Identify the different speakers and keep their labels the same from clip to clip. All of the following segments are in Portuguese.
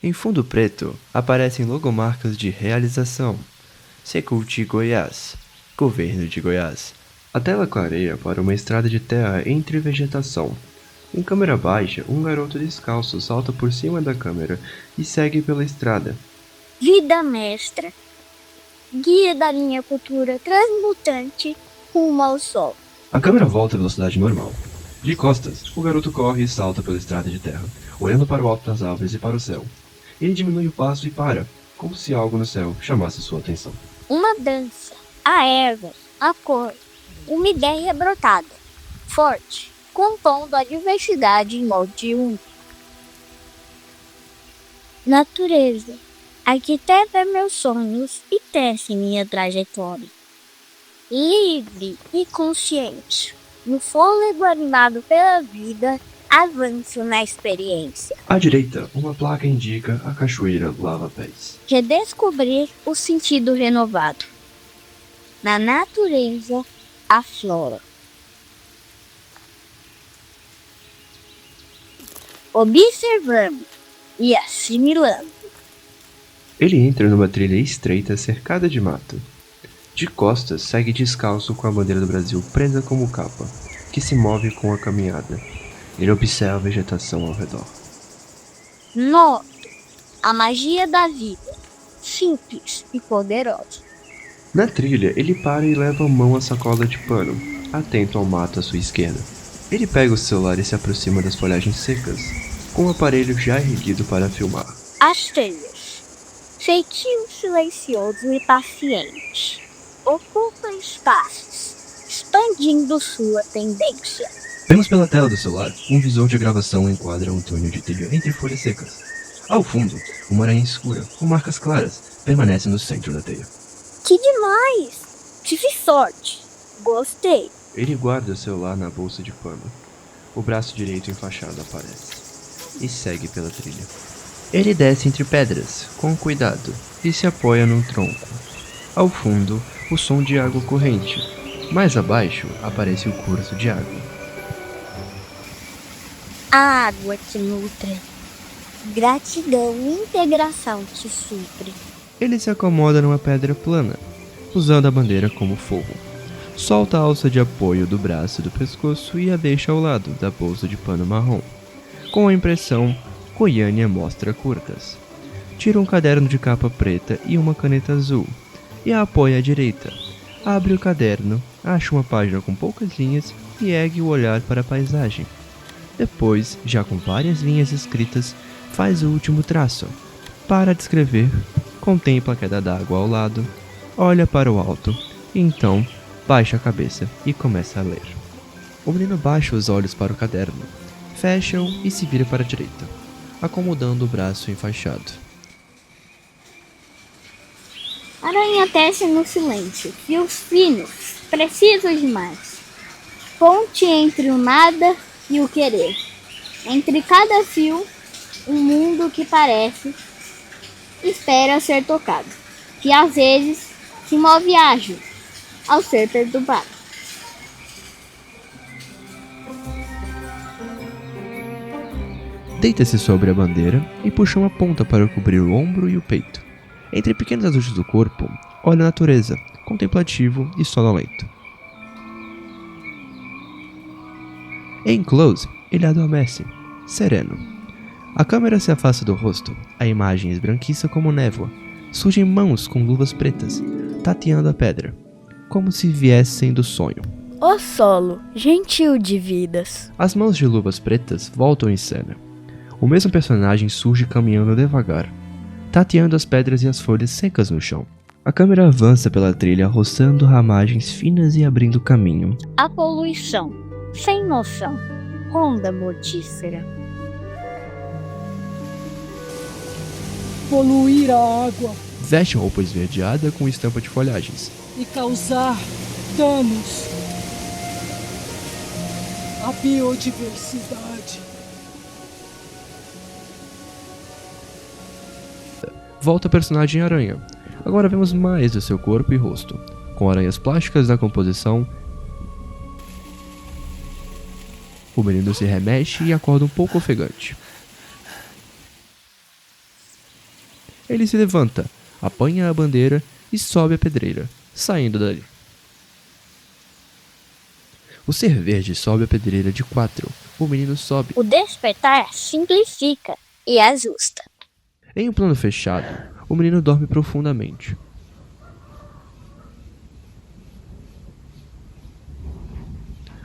Speaker 1: Em fundo preto, aparecem logomarcas de realização. Secult Goiás, Governo de Goiás. A tela clareia para uma estrada de terra entre vegetação. Em câmera baixa, um garoto descalço salta por cima da câmera e segue pela estrada.
Speaker 2: Vida mestra, guia da minha cultura transmutante rumo ao sol.
Speaker 1: A câmera volta à velocidade normal. De costas, o garoto corre e salta pela estrada de terra, olhando para o alto das árvores e para o céu. Ele diminui o passo e para, como se algo no céu chamasse sua atenção.
Speaker 2: Uma dança, a erva, a cor, uma ideia brotada, forte, compondo a diversidade em molde único. Natureza, arquiteta meus sonhos e tece minha trajetória. Livre e consciente, no fôlego animado pela vida, avanço na experiência.
Speaker 1: À direita, uma placa indica a cachoeira Lava Pés.
Speaker 2: Redescobrir o sentido renovado. Na natureza, a flora. Observando e assimilando.
Speaker 1: Ele entra numa trilha estreita cercada de mato. De costas, segue descalço com a bandeira do Brasil presa como capa, que se move com a caminhada. Ele observa a vegetação ao redor.
Speaker 2: Noto a magia da vida, simples e poderosa.
Speaker 1: Na trilha, ele para e leva a mão à sacola de pano, atento ao mato à sua esquerda. Ele pega o celular e se aproxima das folhagens secas, com o aparelho já erguido para filmar.
Speaker 2: As trilhas, feitio silencioso e paciente, ocupa espaços, expandindo sua tendência.
Speaker 1: Vemos pela tela do celular um visor de gravação enquadra um túnel de trilha entre folhas secas. Ao fundo, uma aranha escura, com marcas claras, permanece no centro da teia.
Speaker 2: Que demais! Tive sorte. Gostei.
Speaker 1: Ele guarda o celular na bolsa de pano. O braço direito enfaixado aparece. E segue pela trilha. Ele desce entre pedras, com cuidado, e se apoia num tronco. Ao fundo, o som de água corrente. Mais abaixo, aparece o curso de água.
Speaker 2: A água te nutre. Gratidão e integração te supre.
Speaker 1: Ele se acomoda numa pedra plana, usando a bandeira como forro. Solta a alça de apoio do braço e do pescoço e a deixa ao lado da bolsa de pano marrom. Com a impressão, Goiânia mostra curcas. Tira um caderno de capa preta e uma caneta azul, e a apoia à direita. Abre o caderno, acha uma página com poucas linhas e ergue o olhar para a paisagem. Depois, já com várias linhas escritas, faz o último traço. Para de escrever, contempla a queda d'água ao lado, olha para o alto, e então baixa a cabeça e começa a ler. O menino baixa os olhos para o caderno, fecha-o e se vira para a direita, acomodando o braço enfaixado.
Speaker 2: Aranha tece no silêncio, fios finos, precisos demais. Ponte entre o nada e o querer. Entre cada fio, um mundo que parece espera ser tocado, que às vezes se move ágil ao ser perturbado.
Speaker 1: Deita-se sobre a bandeira e puxa uma ponta para cobrir o ombro e o peito. Entre pequenos ajustes do corpo, olha a natureza, contemplativo e sonolento. Em close, ele adormece, sereno. A câmera se afasta do rosto, a imagem esbranquiça como névoa. Surgem mãos com luvas pretas, tateando a pedra, como se viessem do sonho.
Speaker 2: O solo, gentil de vidas.
Speaker 1: As mãos de luvas pretas voltam em cena. O mesmo personagem surge caminhando devagar, tateando as pedras e as folhas secas no chão. A câmera avança pela trilha, roçando ramagens finas e abrindo caminho.
Speaker 2: A poluição, sem noção, onda mortífera.
Speaker 3: Poluir a água
Speaker 1: Veste roupa esverdeada com estampa de folhagens.
Speaker 3: e causar danos à biodiversidade.
Speaker 1: Volta a personagem aranha. Agora vemos mais do seu corpo e rosto, com aranhas plásticas na composição. O menino se remexe e acorda um pouco ofegante. Ele se levanta, apanha a bandeira e sobe a pedreira, saindo dali. O ser verde sobe a pedreira de 4. O menino sobe.
Speaker 2: O despertar simplifica e ajusta.
Speaker 1: Em um plano fechado, o menino dorme profundamente.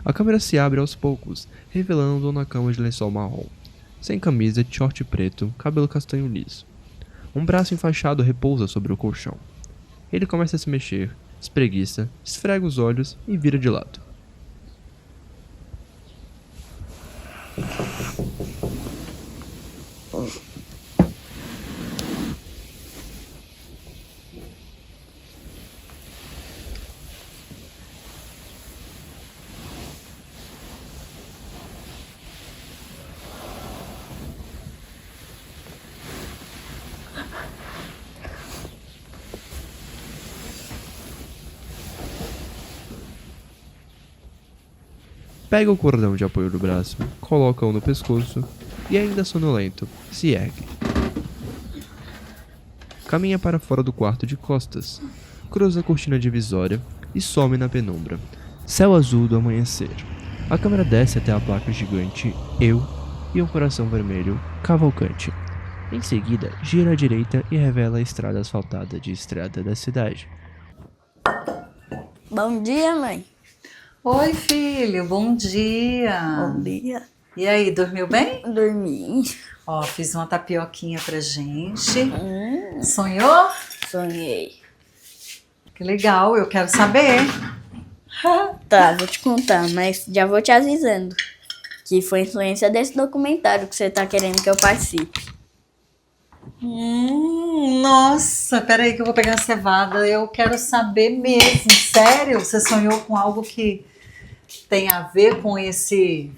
Speaker 1: A câmera se abre aos poucos, revelando-o na cama de lençol marrom, sem camisa, de short preto, cabelo castanho liso. Um braço enfaixado repousa sobre o colchão. Ele começa a se mexer, espreguiça, esfrega os olhos e vira de lado. Pega o cordão de apoio do braço, coloca-o no pescoço e, ainda sonolento, se ergue. Caminha para fora do quarto de costas, cruza a cortina divisória e some na penumbra. Céu azul do amanhecer. A câmera desce até a placa gigante Eu e um coração vermelho Cavalcante. Em seguida, gira à direita e revela a estrada asfaltada de estrada da cidade.
Speaker 2: Bom dia, mãe.
Speaker 4: Oi, filho, bom dia.
Speaker 2: Bom dia.
Speaker 4: E aí, dormiu bem?
Speaker 2: Dormi.
Speaker 4: Ó, fiz uma tapioquinha pra gente. Sonhou?
Speaker 2: Sonhei.
Speaker 4: Que legal, eu quero saber.
Speaker 2: Tá, vou te contar, mas já vou te avisando que foi influência desse documentário que você tá querendo que eu participe.
Speaker 4: Nossa, peraí que eu vou pegar a cevada. Eu quero saber mesmo, sério? Você sonhou com algo que tem a ver com esse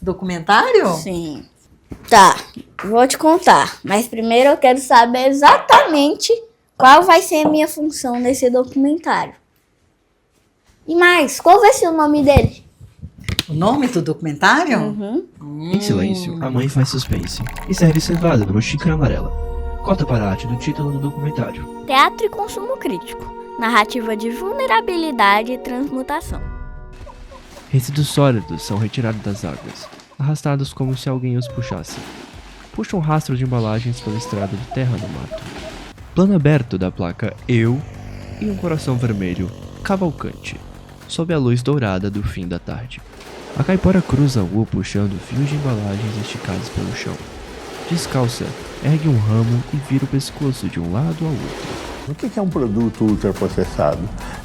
Speaker 4: documentário?
Speaker 2: Sim. Tá, vou te contar, mas primeiro eu quero saber exatamente qual vai ser a minha função nesse documentário. E mais, qual vai ser o nome dele?
Speaker 4: O nome do documentário?
Speaker 1: Em silêncio, a mãe faz suspense e serve cevada numa xícara amarela. Corta para a arte do título do documentário.
Speaker 2: Teatro e consumo crítico. Narrativa de vulnerabilidade e transmutação.
Speaker 1: Resíduos sólidos são retirados das águas, arrastados como se alguém os puxasse. Puxa um rastro de embalagens pela estrada de terra no mato. Plano aberto da placa Eu e um coração vermelho Cavalcante, sob a luz dourada do fim da tarde. A caipora cruza a rua puxando fios de embalagens esticados pelo chão. Descalça, ergue um ramo e vira o pescoço de um lado ao outro.
Speaker 5: O que é um produto ultraprocessado?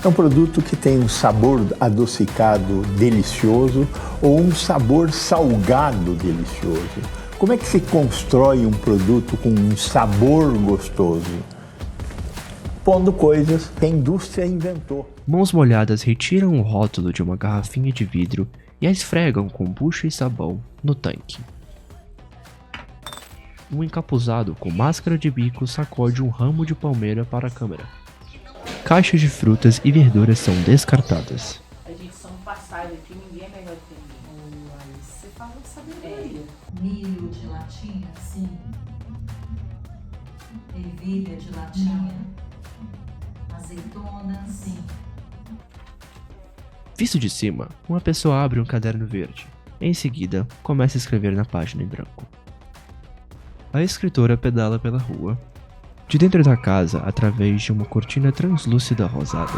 Speaker 5: É um produto que tem um sabor adocicado delicioso ou um sabor salgado delicioso. Como é que se constrói um produto com um sabor gostoso? Pondo coisas que a indústria inventou.
Speaker 1: Mãos molhadas retiram o rótulo de uma garrafinha de vidro e a esfregam com bucha e sabão no tanque. Um encapuzado com máscara de bico sacode um ramo de palmeira para a câmera. Caixas de frutas e verduras são descartadas.
Speaker 6: A gente só um passado aqui, ninguém é melhor que ninguém.
Speaker 4: Aí você fala sabedoria. Milho de latinha? Sim. Ervilha de latinha? Azeitona? Sim.
Speaker 1: Visto de cima, uma pessoa abre um caderno verde. Em seguida, começa a escrever na página em branco. A escritora pedala pela rua, de dentro da casa, através de uma cortina translúcida rosada.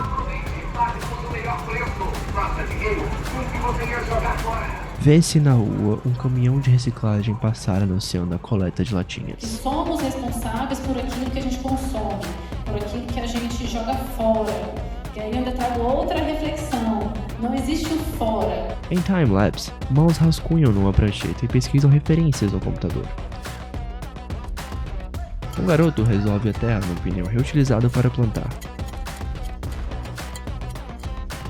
Speaker 1: Vê-se na rua um caminhão de reciclagem passar anunciando a coleta de latinhas.
Speaker 6: Somos responsáveis por aquilo que a gente consome, por aquilo que a gente joga fora. E aí ainda trago outra reflexão. Não existe o fora.
Speaker 1: Em time-lapse, mãos rascunham numa prancheta e pesquisam referências no computador. Um garoto resolve a terra num pneu reutilizado para plantar.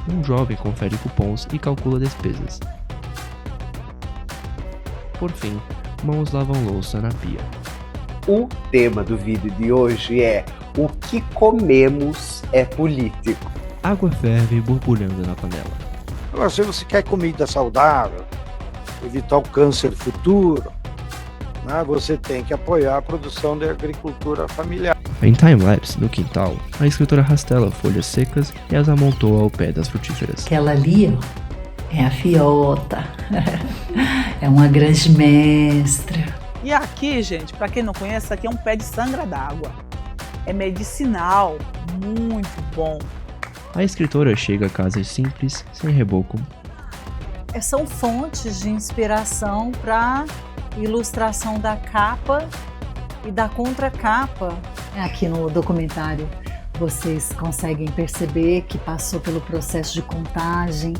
Speaker 1: Um jovem confere cupons e calcula despesas. Por fim, mãos lavam louça na pia.
Speaker 7: O tema do vídeo de hoje é: o que comemos é político.
Speaker 1: Água ferve borbulhando na panela.
Speaker 8: Agora, se você quer comida saudável, evitar o câncer futuro, Você tem que apoiar a produção da agricultura familiar.
Speaker 1: Em time-lapse, no quintal, a escritora rastela folhas secas e as amontoa ao pé das frutíferas.
Speaker 4: Aquela ali, ó, é a Fiota. É uma grande mestra.
Speaker 9: E aqui, gente, para quem não conhece, isso aqui é um pé de sangra d'água. É medicinal, muito bom.
Speaker 1: A escritora chega a casas simples, sem reboco.
Speaker 4: São fontes de inspiração para ilustração da capa e da contracapa. Aqui no documentário vocês conseguem perceber que passou pelo processo de contagem,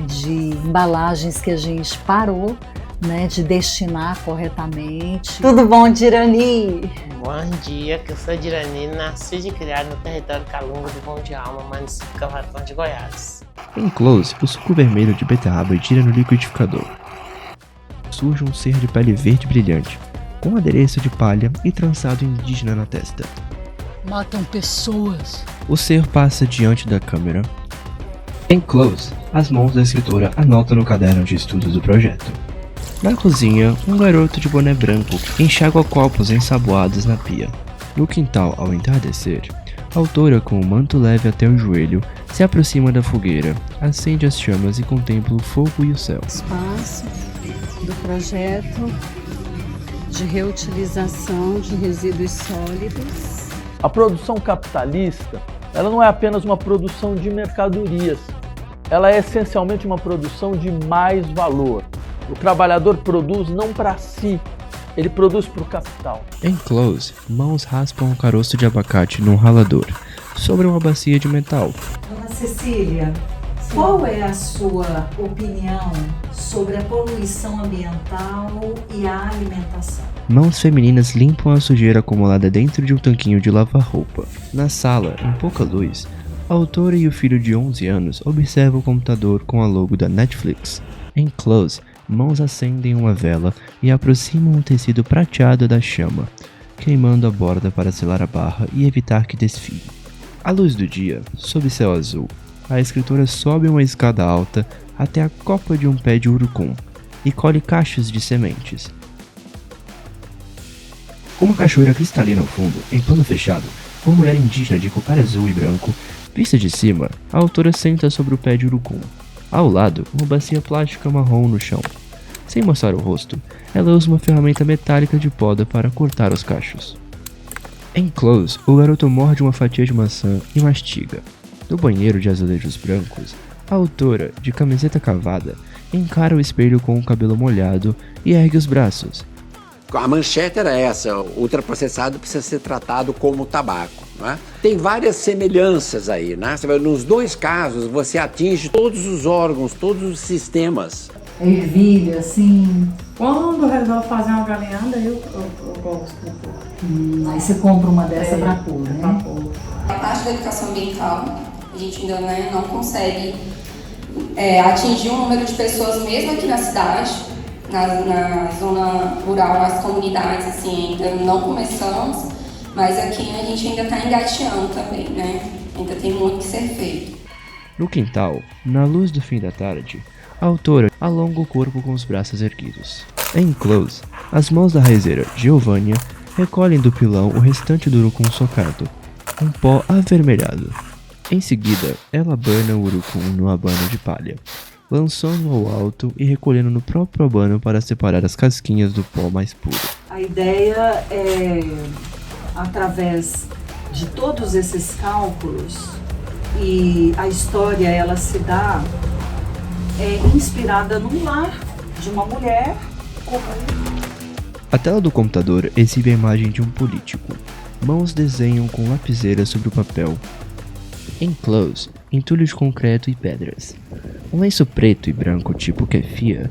Speaker 4: de embalagens que a gente parou, né, de destinar corretamente. Tudo bom, Dirani?
Speaker 10: Bom dia, que eu sou Dirani, nasci e criado no território Calunga do Pão de Alma, município de Cavaquão de Goiás.
Speaker 1: Em close, o suco vermelho de beterraba gira no liquidificador. Surge um ser de pele verde brilhante, com adereço de palha e trançado indígena na testa.
Speaker 3: Matam pessoas.
Speaker 1: O ser passa diante da câmera. Em close, as mãos da escritora anotam no caderno de estudos do projeto. Na cozinha, um garoto de boné branco enxágua copos ensaboados na pia. No quintal, ao entardecer, a autora, com o manto leve até o joelho, se aproxima da fogueira, acende as chamas e contempla o fogo e o céu.
Speaker 11: Espaço do projeto de reutilização de resíduos sólidos.
Speaker 12: A produção capitalista, ela não é apenas uma produção de mercadorias, ela é essencialmente uma produção de mais valor. O trabalhador produz não para si, ele produz para o capital.
Speaker 1: Em close, mãos raspam um caroço de abacate num ralador, sobre uma bacia de metal.
Speaker 4: Dona Cecília, qual é a sua opinião sobre a poluição ambiental e a alimentação?
Speaker 1: Mãos femininas limpam a sujeira acumulada dentro de um tanquinho de lavar roupa. Na sala, em pouca luz, a autora e o filho de 11 anos observam o computador com a logo da Netflix. Em close, mãos acendem uma vela e aproximam um tecido prateado da chama, queimando a borda para selar a barra e evitar que desfie. À luz do dia, sob céu azul, a escritora sobe uma escada alta até a copa de um pé de urucum e colhe cachos de sementes. Uma cachoeira cristalina ao fundo, em plano fechado, uma mulher indígena de cocar azul e branco, vista de cima, a autora senta sobre o pé de urucum. Ao lado, uma bacia plástica marrom no chão. Sem mostrar o rosto, ela usa uma ferramenta metálica de poda para cortar os cachos. Em close, o garoto morde uma fatia de maçã e mastiga. No banheiro de azulejos brancos, a autora, de camiseta cavada, encara o espelho com o cabelo molhado e ergue os braços.
Speaker 13: A manchete era essa: ultraprocessado precisa ser tratado como tabaco. Né? Tem várias semelhanças aí, né? Nos dois casos você atinge todos os órgãos, todos os sistemas.
Speaker 4: Ervilha, assim.
Speaker 6: Quando eu resolvo fazer uma galinhada, eu gosto um pouco.
Speaker 4: Aí você compra uma dessa pra pôr, né?
Speaker 6: Pra pôr.
Speaker 14: A parte da educação ambiental, a gente ainda não consegue atingir um número de pessoas, mesmo aqui na cidade, na zona rural, nas comunidades, assim, ainda não começamos, mas aqui a gente ainda está engateando também, né? Ainda tem muito que ser feito.
Speaker 1: No quintal, na luz do fim da tarde, a autora alonga o corpo com os braços erguidos. Em close, as mãos da raizeira Giovânia recolhem do pilão o restante do urucum socado, um pó avermelhado. Em seguida, ela abana o urucum no abano de palha, lançando ao alto e recolhendo no próprio abano para separar as casquinhas do pó mais puro.
Speaker 4: A ideia é, através de todos esses cálculos, e a história ela se dá inspirada num lar de uma mulher comum.
Speaker 1: A tela do computador exibe a imagem de um político. Mãos desenham com lapiseira sobre o papel. Em close, entulho de concreto e pedras. Um lenço preto e branco tipo kefir.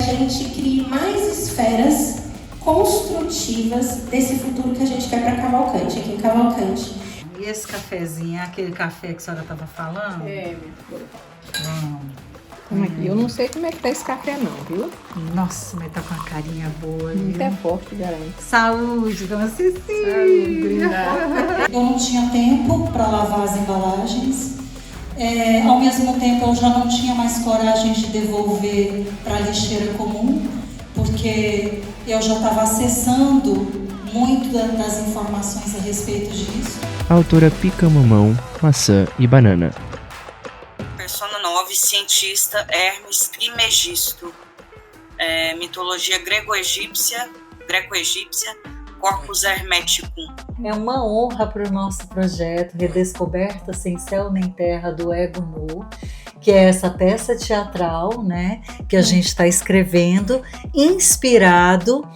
Speaker 15: A gente cria mais esferas construtivas desse futuro que a gente quer para Cavalcante, aqui em Cavalcante.
Speaker 4: E esse cafezinho, é aquele café que a senhora estava falando?
Speaker 11: Eu não sei como é que tá esse café não, viu?
Speaker 4: Nossa, mas tá com uma carinha boa.
Speaker 11: Muito é forte, garanto.
Speaker 4: Saúde, dona Cecília.
Speaker 15: Eu não tinha tempo para lavar as embalagens. Ao mesmo tempo, eu já não tinha mais coragem de devolver para a lixeira comum, porque
Speaker 16: porque eu já estava acessando muito das informações a respeito disso.
Speaker 1: A autora pica mamão, maçã e banana.
Speaker 17: Persona 9, cientista Hermes Trismegisto. Mitologia greco-egípcia, Corpus Hermeticum.
Speaker 4: É uma honra para o nosso projeto Redescoberta Sem Céu Nem Terra do Ego Nu, que é essa peça teatral, né, que a gente está escrevendo, inspirado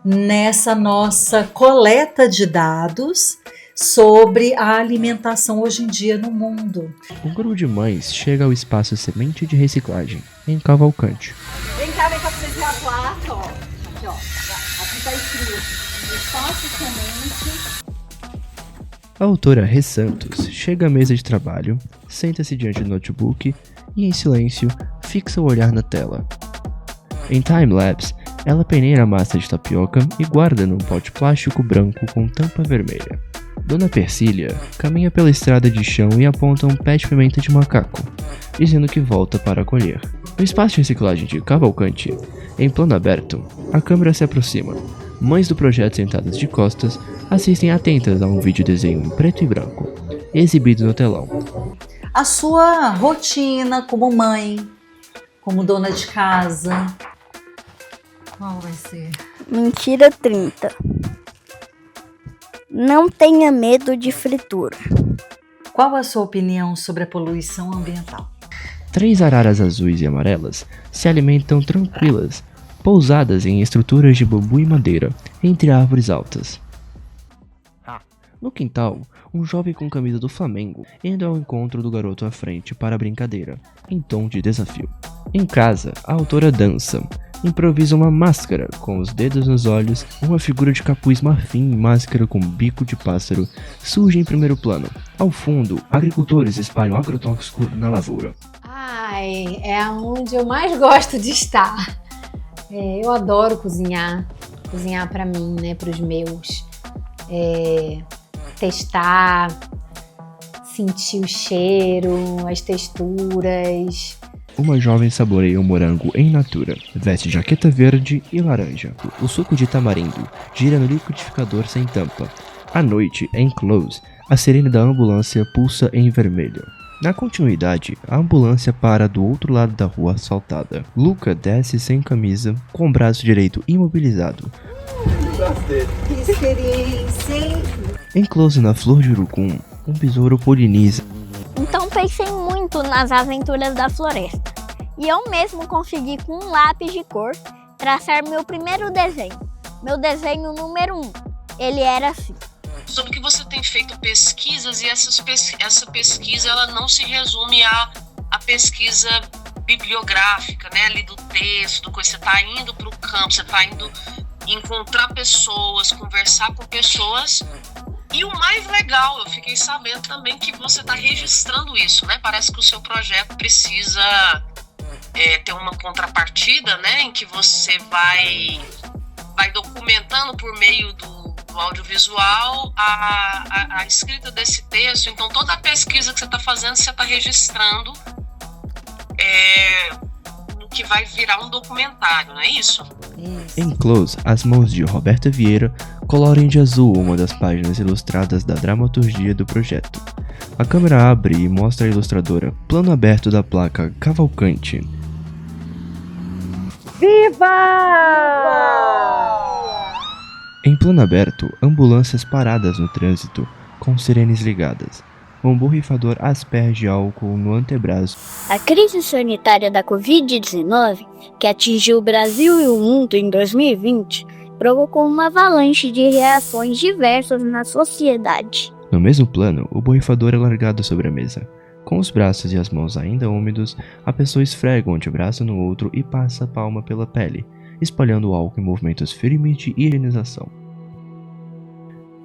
Speaker 4: nessa nossa coleta de dados sobre a alimentação hoje em dia no mundo.
Speaker 1: Um grupo de mães chega ao espaço Semente de Reciclagem, em Cavalcante.
Speaker 4: Vem cá pra vocês ver a placa, ó. Aqui, ó. Aqui tá escrito Espaço Semente.
Speaker 1: A autora Rê Santos chega à mesa de trabalho, senta-se diante do notebook e, em silêncio, fixa o olhar na tela. Em time-lapse, ela peneira a massa de tapioca e guarda num pote plástico branco com tampa vermelha. Dona Persília caminha pela estrada de chão e aponta um pé de pimenta de macaco, dizendo que volta para colher. No espaço de reciclagem de Cavalcante, em plano aberto, a câmera se aproxima. Mães do projeto sentadas de costas assistem atentas a um videodesenho em preto e branco, exibido no telão.
Speaker 4: A sua rotina como mãe, como dona de casa, qual vai ser?
Speaker 2: Mentira 30. Não tenha medo de fritura.
Speaker 4: Qual a sua opinião sobre a poluição ambiental?
Speaker 1: 3 araras azuis e amarelas se alimentam tranquilas, pousadas em estruturas de bambu e madeira, entre árvores altas. No quintal, um jovem com camisa do Flamengo indo ao encontro do garoto à frente para a brincadeira, em tom de desafio. Em casa, a autora dança, improvisa uma máscara com os dedos nos olhos, uma figura de capuz marfim e máscara com bico de pássaro surge em primeiro plano. Ao fundo, agricultores espalham agrotóxico na lavoura.
Speaker 18: Ai, é onde eu mais gosto de estar. Eu adoro cozinhar para mim, né, para os meus. Testar, sentir o cheiro, as texturas.
Speaker 1: Uma jovem saboreia um morango em natura, veste jaqueta verde e laranja. O suco de tamarindo gira no liquidificador sem tampa. À noite, em Close, a sirene da ambulância pulsa em vermelho. Na continuidade, a ambulância para do outro lado da rua asfaltada. Luca desce sem camisa, com o braço direito imobilizado.
Speaker 4: Que experiência, hein?
Speaker 1: Em Close, na flor de urucum, um besouro poliniza.
Speaker 2: Então pensei muito nas aventuras da floresta. E eu mesmo consegui, com um lápis de cor, traçar meu primeiro desenho. Meu desenho número 1. Ele era assim.
Speaker 10: Sobre que você tem feito pesquisas e essa pesquisa ela não se resume à pesquisa bibliográfica, né, ali do texto, você está indo para o campo, você está indo encontrar pessoas, conversar com pessoas. E o mais legal, eu fiquei sabendo também que você está registrando isso, né? Parece que o seu projeto precisa ter uma contrapartida, né? Em que você vai documentando por meio do audiovisual a escrita desse texto. Então toda a pesquisa que você está fazendo, você está registrando no que vai virar um documentário, não é isso?
Speaker 1: Em Close, as mãos de Roberta Vieira colorem de azul uma das páginas ilustradas da dramaturgia do projeto. A câmera abre e mostra a ilustradora, plano aberto da placa Cavalcante.
Speaker 4: Viva!
Speaker 1: Em plano aberto, ambulâncias paradas no trânsito, com sirenes ligadas. Um borrifador asperge álcool no antebraço.
Speaker 2: A crise sanitária da Covid-19, que atingiu o Brasil e o mundo em 2020, provocou uma avalanche de reações diversas na sociedade.
Speaker 1: No mesmo plano, o borrifador é largado sobre a mesa. Com os braços e as mãos ainda úmidos, a pessoa esfrega um antebraço no outro e passa a palma pela pele, espalhando o álcool em movimentos firmes de higienização.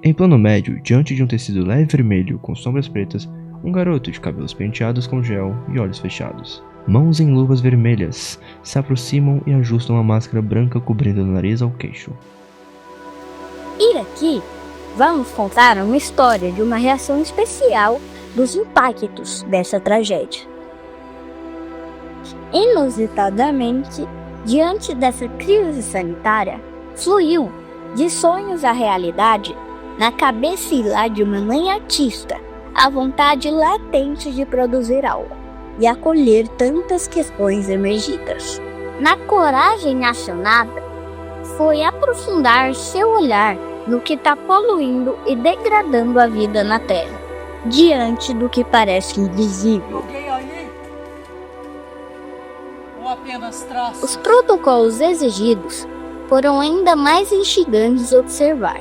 Speaker 1: Em plano médio, diante de um tecido leve vermelho com sombras pretas, um garoto de cabelos penteados com gel e olhos fechados. Mãos em luvas vermelhas se aproximam e ajustam a máscara branca cobrindo o nariz ao queixo.
Speaker 2: E aqui, vamos contar uma história de uma reação especial dos impactos dessa tragédia. Inusitadamente, Diante dessa crise sanitária, fluiu de sonhos à realidade, na cabeça lá de uma mãe artista, a vontade latente de produzir algo e acolher tantas questões emergidas. Na coragem acionada, foi aprofundar seu olhar no que está poluindo e degradando a vida na Terra, diante do que parece invisível.
Speaker 3: Alguém aí? Ou apenas traços?
Speaker 2: Os protocolos exigidos foram ainda mais instigantes observar.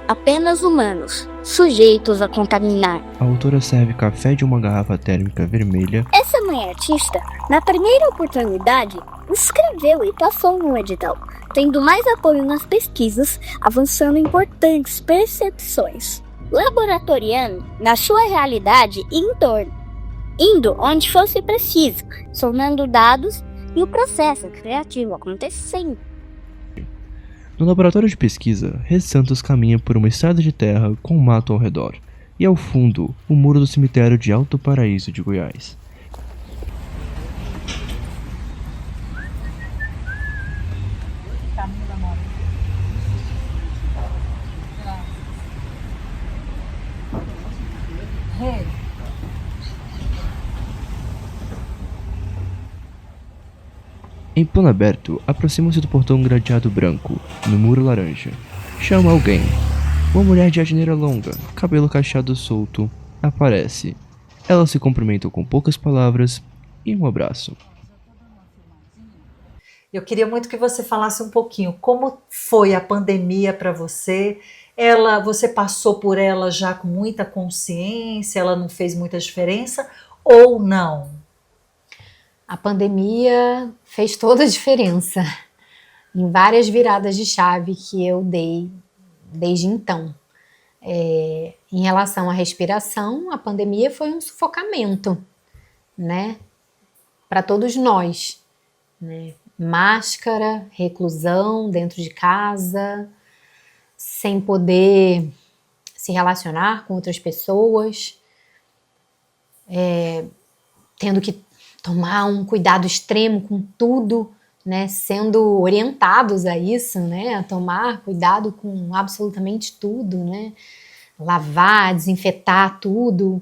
Speaker 2: Apenas humanos, sujeitos a contaminar.
Speaker 1: A autora serve café de uma garrafa térmica vermelha.
Speaker 2: Essa mãe artista, na primeira oportunidade, escreveu e passou no edital, tendo mais apoio nas pesquisas, avançando importantes percepções. Laboratoriando na sua realidade e entorno, indo onde fosse preciso, somando dados e o processo criativo acontecendo.
Speaker 1: No laboratório de pesquisa, Rê Santos caminha por uma estrada de terra com mato ao redor, e ao fundo, o muro do cemitério de Alto Paraíso de Goiás. Em plano aberto, aproxima-se do portão gradeado branco, no muro laranja. Chama alguém. Uma mulher de jardineira longa, cabelo cacheado solto, aparece. Elas se cumprimentam com poucas palavras e um abraço.
Speaker 4: Eu queria muito que você falasse um pouquinho como foi a pandemia para você. Você passou por ela já com muita consciência, ela não fez muita diferença ou não?
Speaker 18: A pandemia fez toda a diferença em várias viradas de chave que eu dei desde então. Em relação à respiração, a pandemia foi um sufocamento, né? Para todos nós, né? Máscara, reclusão dentro de casa, sem poder se relacionar com outras pessoas, tendo que tomar um cuidado extremo com tudo, né, sendo orientados a isso, né, a tomar cuidado com absolutamente tudo, né, lavar, desinfetar tudo.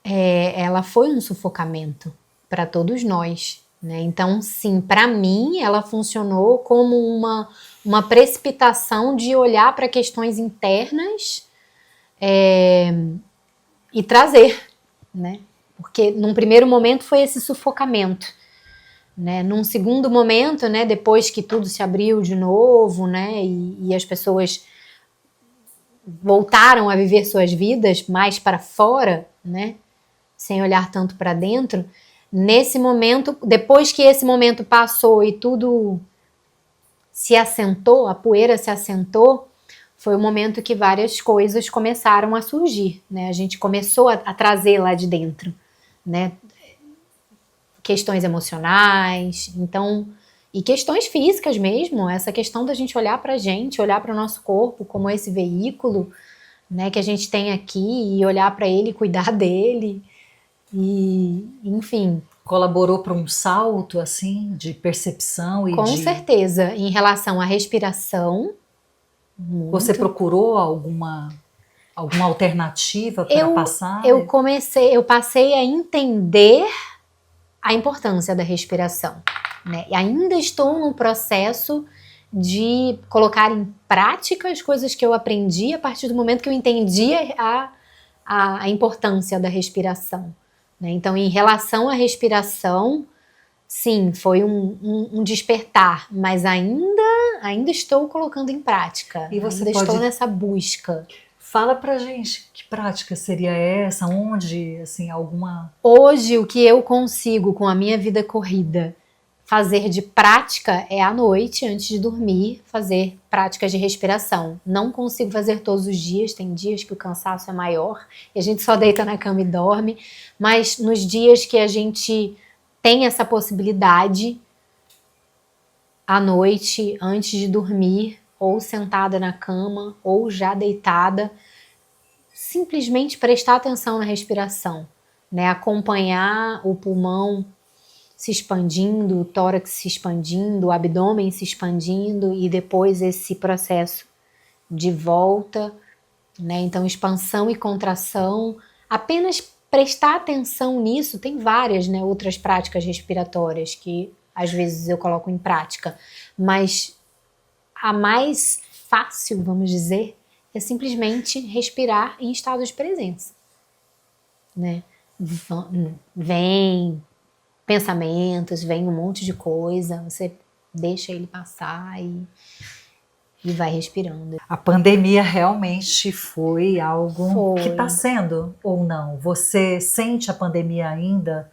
Speaker 18: Ela foi um sufocamento para todos nós, né? Então, sim, para mim, ela funcionou como uma precipitação de olhar para questões internas e trazer, né? Porque num primeiro momento foi esse sufocamento, né? Num segundo momento, né, depois que tudo se abriu de novo, né, e as pessoas voltaram a viver suas vidas mais para fora, né, sem olhar tanto para dentro, nesse momento, depois que esse momento passou e tudo se assentou, a poeira se assentou, foi o momento que várias coisas começaram a surgir, né? A gente começou a trazer lá de dentro, né, questões emocionais, então, e questões físicas mesmo, essa questão da gente olhar pra gente, olhar para o nosso corpo como esse veículo, né, que a gente tem aqui e olhar para ele, cuidar dele, e, enfim.
Speaker 4: Colaborou para um salto, assim, de percepção e
Speaker 18: com certeza, em relação à respiração. Muito.
Speaker 4: Você procurou alguma alternativa para passar?
Speaker 18: Eu passei a entender a importância da respiração, né? E ainda estou no processo de colocar em prática as coisas que eu aprendi a partir do momento que eu entendi a importância da respiração, né? Então, em relação à respiração, sim, foi um despertar, mas ainda estou colocando em prática.
Speaker 4: E você
Speaker 18: estou nessa busca.
Speaker 4: Fala pra gente, que prática seria essa? Onde, assim, alguma...
Speaker 18: Hoje, o que eu consigo com a minha vida corrida fazer de prática é à noite, antes de dormir, fazer práticas de respiração. Não consigo fazer todos os dias, tem dias que o cansaço é maior e a gente só deita na cama e dorme, mas nos dias que a gente tem essa possibilidade, à noite, antes de dormir, ou sentada na cama, ou já deitada, simplesmente prestar atenção na respiração, né? Acompanhar o pulmão se expandindo, o tórax se expandindo, o abdômen se expandindo e depois esse processo de volta, né? Então, expansão e contração. Apenas prestar atenção nisso, tem várias, né, outras práticas respiratórias que às vezes eu coloco em prática, mas a mais fácil, vamos dizer, é simplesmente respirar em estado de presença, né? Vem pensamentos, vem um monte de coisa, você deixa ele passar e vai respirando.
Speaker 4: A pandemia realmente foi algo que está sendo, ou não? Você sente a pandemia ainda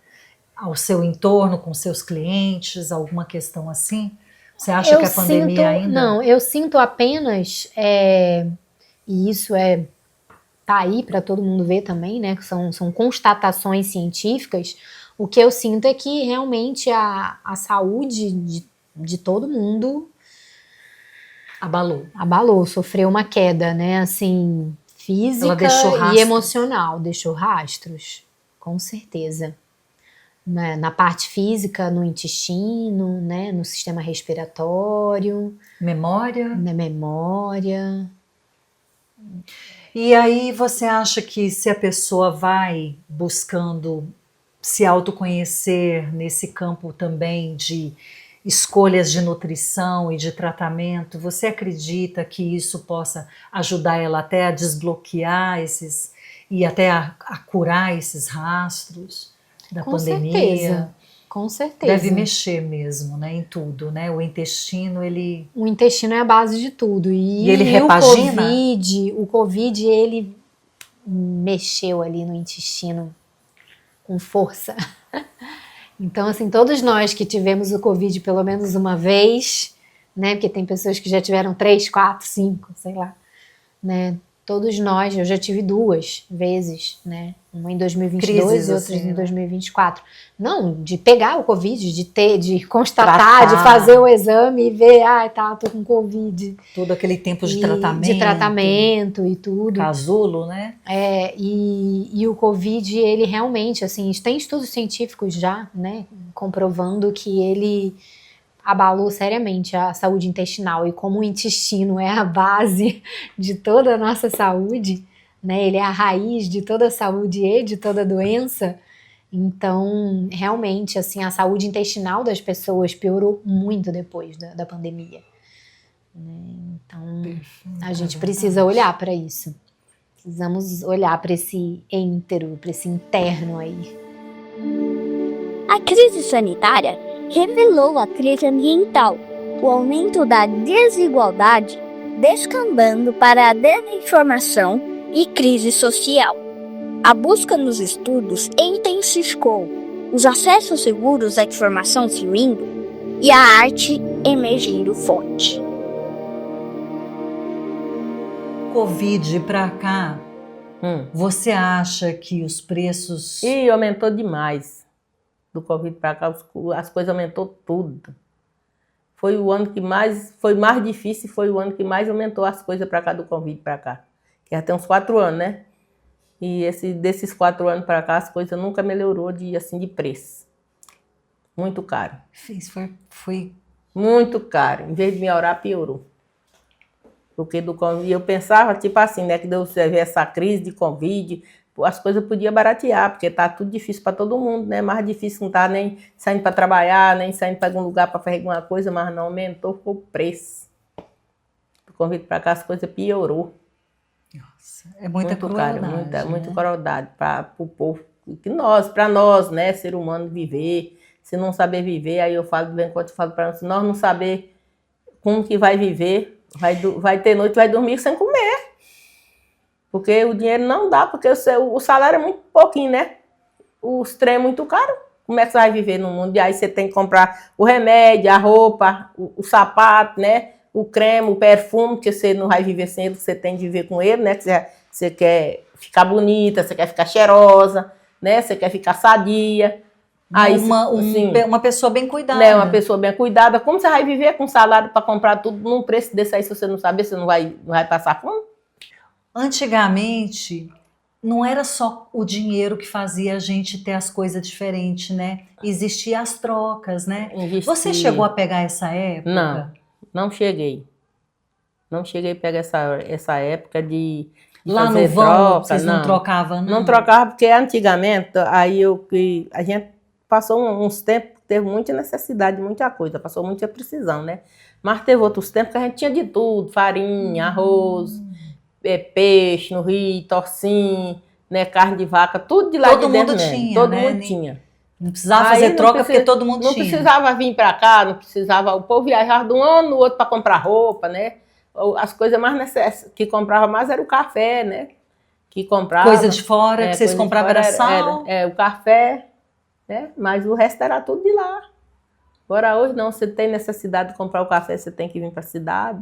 Speaker 4: ao seu entorno, com seus clientes, alguma questão assim? Você acha que a pandemia ainda...
Speaker 18: Não, eu sinto apenas, e isso tá aí para todo mundo ver também, né? Que são constatações científicas. O que eu sinto é que realmente a saúde de todo mundo abalou, sofreu uma queda, né? Assim, física e emocional, deixou rastros, com certeza. Na parte física, no intestino, né? No sistema respiratório.
Speaker 4: Memória.
Speaker 18: Na memória.
Speaker 4: E aí você acha que se a pessoa vai buscando se autoconhecer nesse campo também de escolhas de nutrição e de tratamento, você acredita que isso possa ajudar ela até a desbloquear e até a curar esses rastros da pandemia?
Speaker 18: Com certeza.
Speaker 4: Deve mexer mesmo, né, em tudo, né? O intestino,
Speaker 18: O intestino é a base de tudo. E
Speaker 4: ele repagina?
Speaker 18: O Covid, ele mexeu ali no intestino com força. Então, assim, todos nós que tivemos o Covid pelo menos uma vez, né? Porque tem pessoas que já tiveram 3, 4, 5, sei lá, né? Todos nós, eu já tive 2 vezes, né? Uma em 2022
Speaker 4: Crises,
Speaker 18: e outra
Speaker 4: assim,
Speaker 18: em 2024. Não, de pegar o Covid, de constatar,
Speaker 4: Tratar.
Speaker 18: de fazer o exame e ver, tô com Covid.
Speaker 4: Todo aquele tempo de tratamento.
Speaker 18: De tratamento e tudo.
Speaker 4: Casulo, né?
Speaker 18: E o Covid, ele realmente, assim, tem estudos científicos já, né? Comprovando que ele abalou seriamente a saúde intestinal, e como o intestino é a base de toda a nossa saúde, né, ele é a raiz de toda a saúde e de toda a doença, então realmente assim, a saúde intestinal das pessoas piorou muito depois da pandemia, né? Então a gente precisa olhar para isso, precisamos olhar para esse entero, para esse interno aí.
Speaker 2: A crise sanitária revelou a crise ambiental, o aumento da desigualdade, descambando para a desinformação e crise social. A busca nos estudos intensificou, os acessos seguros à informação fluindo e a arte emergindo forte.
Speaker 4: Covid para cá, você acha que os preços...
Speaker 19: aumentou demais. Do Covid para cá, as coisas aumentou tudo. Foi o ano que foi mais difícil, foi o ano que mais aumentou as coisas para cá do Covid para cá. Que já tem uns 4 anos, né? E desses 4 anos para cá, as coisas nunca melhorou de preço. Muito caro.
Speaker 4: Foi
Speaker 19: muito caro. Em vez de melhorar, piorou. Porque do Covid, eu pensava, tipo assim, né? Que deu essa crise de Covid, as coisas podiam baratear, porque tá tudo difícil para todo mundo, né? Mais difícil não tá nem saindo para trabalhar, nem saindo para algum lugar para fazer alguma coisa, mas não aumentou, ficou o preço. Do Covid para cá, as coisas piorou.
Speaker 4: Nossa, é muita crueldade,
Speaker 19: muita crueldade para o povo, para nós, né, ser humano, viver. Se não saber viver, aí eu falo, bem quando eu falo para nós, se nós não saber como que vai viver, vai ter noite, vai dormir sem comer. Porque o dinheiro não dá, porque o salário é muito pouquinho, né? Os trem é muito caro. Como é que você vai viver no mundo? E aí você tem que comprar o remédio, a roupa, o sapato, né? O creme, o perfume, que você não vai viver sem ele, você tem de viver com ele, né? Que você quer ficar bonita, você quer ficar cheirosa, né? Você quer ficar sadia. Aí,
Speaker 4: uma pessoa bem cuidada.
Speaker 19: Né? Uma pessoa bem cuidada. Como você vai viver com salário para comprar tudo num preço desse aí, se você não saber, você não vai passar fome?
Speaker 4: Antigamente, não era só o dinheiro que fazia a gente ter as coisas diferentes, né? Existiam as trocas, né? Você chegou a pegar essa época?
Speaker 19: Não cheguei. Não cheguei a pegar essa época de
Speaker 4: lá
Speaker 19: fazer
Speaker 4: no vão,
Speaker 19: troca.
Speaker 4: vocês não trocavam, não?
Speaker 19: Não trocava, porque antigamente, a gente passou uns tempos, teve muita necessidade, muita coisa, passou muita precisão, né? Mas teve outros tempos que a gente tinha de tudo, farinha, arroz, peixe no rio, torcinho, né, carne de vaca, tudo de lá de dentro. Todo mundo tinha.
Speaker 4: Não precisava fazer troca porque todo mundo tinha.
Speaker 19: Não precisava vir para cá, não precisava. O povo viajava de um ano no outro para comprar roupa, né? As coisas mais necessárias que comprava mais era o café, né? Que comprava.
Speaker 4: Coisa de fora, que vocês compravam era sal.
Speaker 19: O café, né? Mas o resto era tudo de lá. Agora hoje não, você tem necessidade de comprar o café, você tem que vir para a cidade.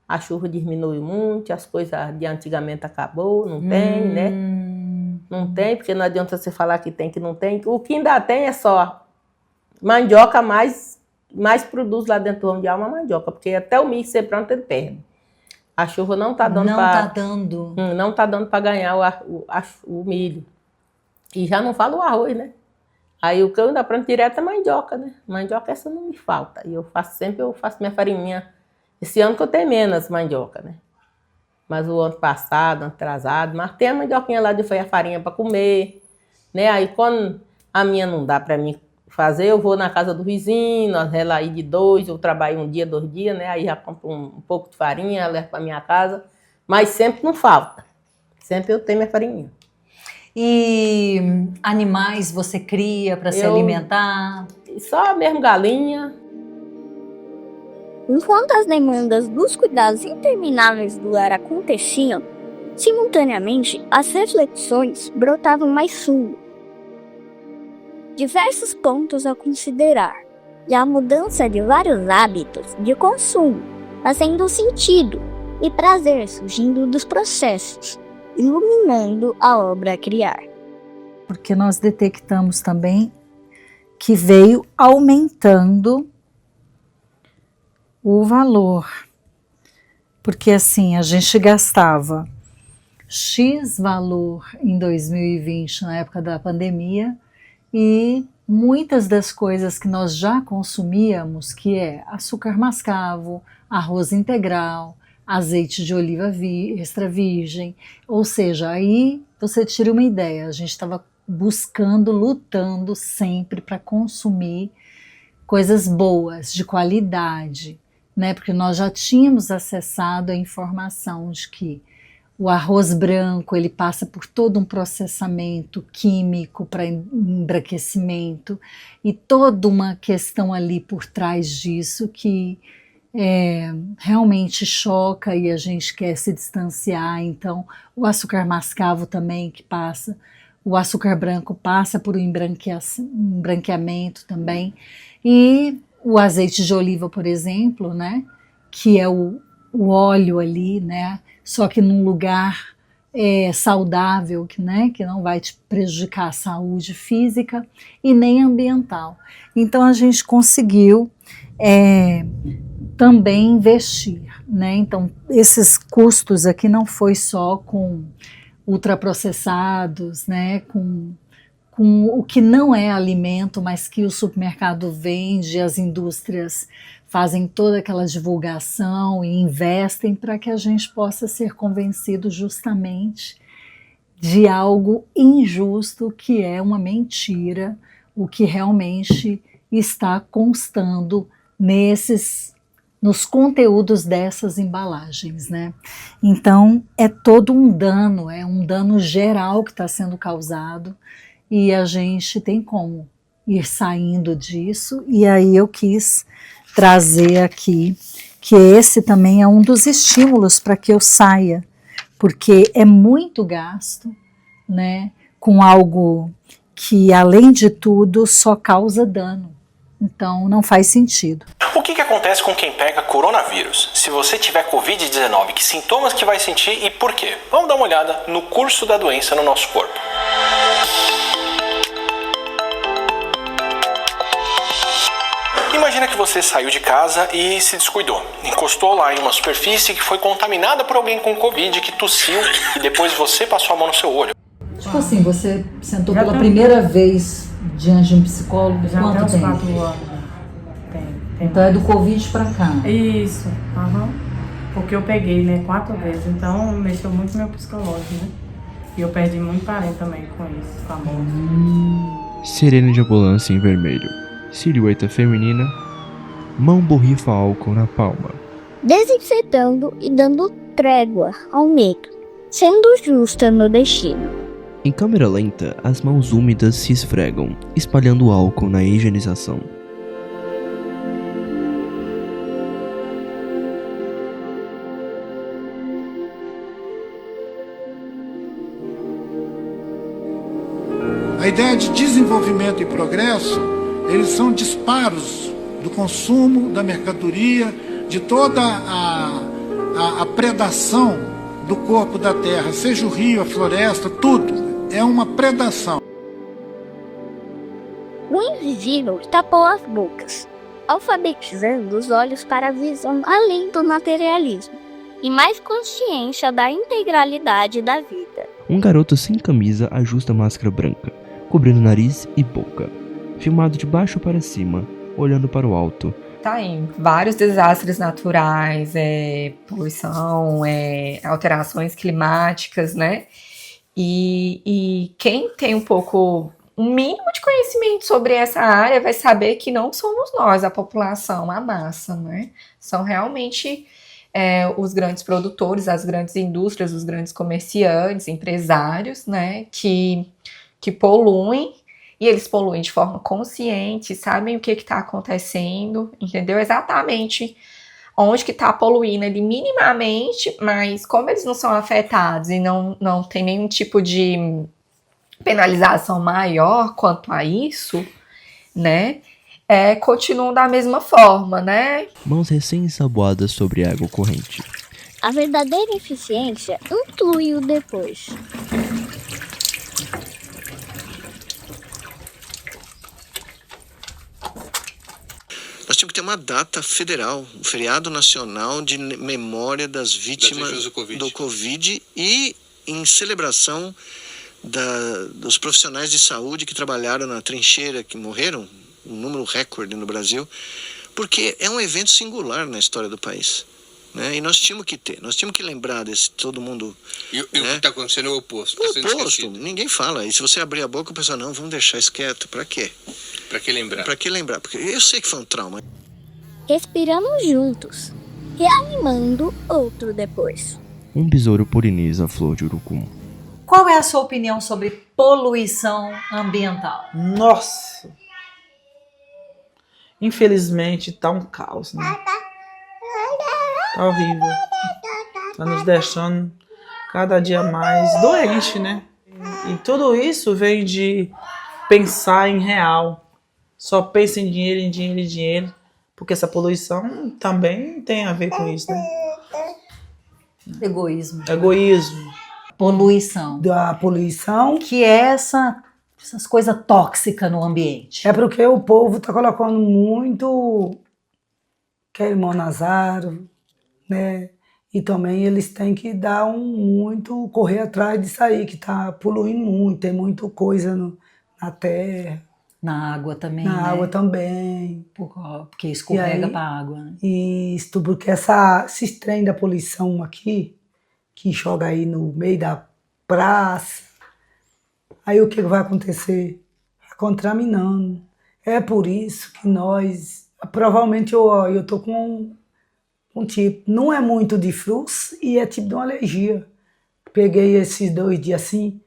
Speaker 19: A chuva diminuiu muito, as coisas de antigamente acabou, não tem, né? Não tem, porque não adianta você falar que tem, que não tem. O que ainda tem é só mandioca, mais produz lá dentro do Ramo de Alma mandioca, porque até o milho ser pronto ele perde. A chuva não está dando não tá dando para ganhar o milho. E já não falo o arroz, né? Aí o que eu ainda planto direto é mandioca, né? Mandioca essa não me falta. E eu faço minha farinha. Esse ano que eu tenho menos mandioca, né? Mas o ano passado, ano atrasado, mas tem a mandioquinha lá de foi a farinha para comer, né? Aí quando a minha não dá para mim fazer, eu vou na casa do vizinho, nós ela aí de 2, eu trabalho 1 dia, 2 dias, né? Aí já compro um pouco de farinha, levo para minha casa, mas sempre não falta. Sempre eu tenho minha farinha.
Speaker 4: E animais você cria para se alimentar?
Speaker 19: Só mesmo galinha.
Speaker 2: Enquanto as demandas dos cuidados intermináveis do lar aconteciam, simultaneamente as reflexões brotavam mais fundo. Diversos pontos a considerar, e a mudança de vários hábitos de consumo, fazendo sentido e prazer surgindo dos processos, iluminando a obra a criar.
Speaker 4: Porque nós detectamos também que veio aumentando o valor. Porque assim, a gente gastava X valor em 2020, na época da pandemia, e muitas das coisas que nós já consumíamos, que é açúcar mascavo, arroz integral, azeite de oliva extra virgem, ou seja, aí você tira uma ideia, a gente estava buscando, lutando sempre para consumir coisas boas, de qualidade, né? Porque nós já tínhamos acessado a informação de que o arroz branco ele passa por todo um processamento químico para embranquecimento e toda uma questão ali por trás disso que realmente choca e a gente quer se distanciar. Então o açúcar mascavo também que passa, o açúcar branco passa por um embranqueamento também, e o azeite de oliva, por exemplo, né, que é o óleo ali, né, só que num lugar saudável, né, que não vai te prejudicar a saúde física e nem ambiental. Então a gente conseguiu também investir, né? Então esses custos aqui não foi só com ultraprocessados, né, com o que não é alimento, mas que o supermercado vende, as indústrias fazem toda aquela divulgação e investem para que a gente possa ser convencido justamente de algo injusto, que é uma mentira, o que realmente está constando nos conteúdos dessas embalagens, né? Então é todo um dano geral que está sendo causado, e a gente tem como ir saindo disso, e aí eu quis trazer aqui que esse também é um dos estímulos para que eu saia, porque é muito gasto, né, com algo que além de tudo só causa dano, então não faz sentido.
Speaker 20: O que acontece com quem pega coronavírus? Se você tiver Covid-19, que sintomas que vai sentir e por quê? Vamos dar uma olhada no curso da doença no nosso corpo. Imagina que você saiu de casa e se descuidou. Encostou lá em uma superfície que foi contaminada por alguém com Covid, que tossiu e depois você passou a mão no seu olho.
Speaker 4: Tipo assim, você sentou
Speaker 21: Já
Speaker 4: pela
Speaker 21: tem-
Speaker 4: primeira vez diante de um psicólogo,
Speaker 21: Já
Speaker 4: quanto
Speaker 21: tem uns
Speaker 4: tempo?
Speaker 21: 4 anos. Tem
Speaker 4: Então é do Covid pra cá.
Speaker 21: Isso, aham. Porque eu peguei, né, 4 vezes. Então mexeu muito no meu psicológico, né? E eu perdi muito parente também com isso, com a morte.
Speaker 1: Sirene de ambulância em vermelho. Silhueta feminina. Mão borrifa álcool na palma.
Speaker 2: Desinfetando e dando trégua ao negro, sendo justa no destino.
Speaker 1: Em câmera lenta, as mãos úmidas se esfregam, espalhando álcool na higienização.
Speaker 22: A ideia de desenvolvimento e progresso, eles são disparos do consumo, da mercadoria, de toda a predação do corpo da terra, seja o rio, a floresta, tudo. É uma predação.
Speaker 2: O invisível tapou as bocas, alfabetizando os olhos para a visão além do materialismo e mais consciência da integralidade da vida.
Speaker 1: Um garoto sem camisa ajusta a máscara branca, cobrindo nariz e boca. Filmado de baixo para cima, olhando para o alto.
Speaker 23: Tá em vários desastres naturais, poluição, alterações climáticas, né? E quem tem um mínimo de conhecimento sobre essa área vai saber que não somos nós, a população, a massa, né? São realmente os grandes produtores, as grandes indústrias, os grandes comerciantes, empresários, né? Que poluem. E eles poluem de forma consciente, sabem o que está acontecendo, entendeu? Exatamente onde que está poluindo ali minimamente, mas como eles não são afetados e não tem nenhum tipo de penalização maior quanto a isso, né? Continuam da mesma forma, né?
Speaker 1: Mãos recém-ensaboadas sobre água corrente.
Speaker 2: A verdadeira eficiência inclui o depois.
Speaker 24: Nós tínhamos que ter uma data federal, um feriado nacional de memória das vítimas do Covid e em celebração dos profissionais de saúde que trabalharam na trincheira, que morreram, um número recorde no Brasil, porque é um evento singular na história do país. Né? E nós tínhamos que lembrar desse todo mundo.
Speaker 25: E o que está acontecendo é o oposto.
Speaker 24: O oposto, ninguém fala. E se você abrir a boca, o pessoal, não, vamos deixar isso quieto. Pra quê?
Speaker 25: Pra que lembrar?
Speaker 24: Pra que lembrar? Porque eu sei que foi um trauma.
Speaker 2: Respiramos juntos, reanimando outro depois.
Speaker 1: Um besouro poliniza a flor de urucum.
Speaker 4: Qual é a sua opinião sobre poluição ambiental?
Speaker 9: Nossa! Infelizmente tá um caos, né? Tá horrível. Tá nos deixando cada dia mais doente, né? E tudo isso vem de pensar em real. Só pensa em dinheiro, em dinheiro, em dinheiro. Porque essa poluição também tem a ver com isso, né?
Speaker 4: Egoísmo.
Speaker 9: Egoísmo.
Speaker 4: Poluição.
Speaker 26: Da poluição.
Speaker 4: Que é essas coisas tóxicas no ambiente.
Speaker 26: É porque o povo tá colocando muito queimão nas árvores, né? E também eles têm que dar correr atrás disso aí, que tá poluindo muito, tem muita coisa na terra.
Speaker 4: Na água também,
Speaker 26: Na água também.
Speaker 4: Porque escorrega pra água, né?
Speaker 26: Isso, porque esses trem da poluição aqui, que joga aí no meio da praça, aí o que vai acontecer? Contaminando. É por isso que nós, provavelmente eu tô com um tipo, não é muito de fluxo e é tipo de uma alergia. Peguei esses 2 dias assim,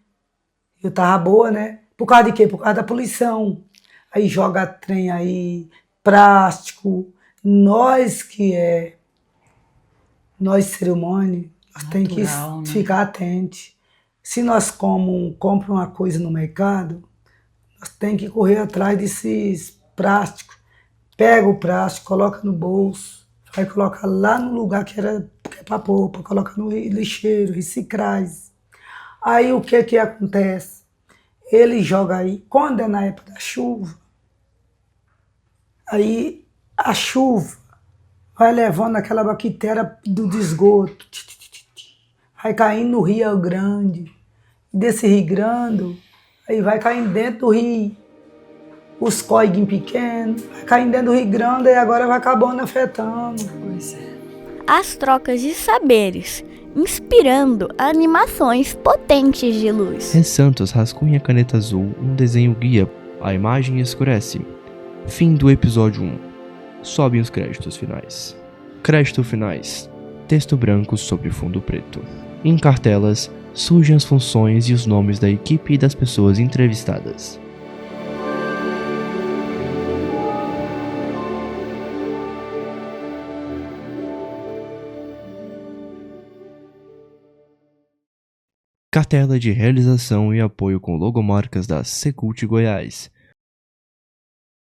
Speaker 26: eu tava boa, né? Por causa de quê? Por causa da poluição. Aí joga trem aí, plástico. Nós ser humano, nós temos que ficar atentos. Se nós compramos uma coisa no mercado, nós temos que correr atrás desses plásticos. Pega o plástico, coloca no bolso, vai colocar lá no lugar que é para pôr, coloca no lixeiro, reciclagem. Aí o que acontece? Ele joga aí, quando é na época da chuva, aí a chuva vai levando aquela bactéria do esgoto, vai caindo no Rio Grande, desse rio grande, aí vai caindo dentro do rio, os córregos pequenos, vai caindo dentro do rio grande e agora vai acabando afetando.
Speaker 23: Pois é.
Speaker 2: As trocas de saberes, inspirando animações potentes de luz.
Speaker 1: Santos rascunha a caneta azul um desenho guia. A imagem escurece. Fim do episódio 1. Sobem os créditos finais. Créditos finais. Texto branco sobre fundo preto. Em cartelas, surgem as funções e os nomes da equipe e das pessoas entrevistadas. Cartela de realização e apoio com logomarcas da Secult Goiás,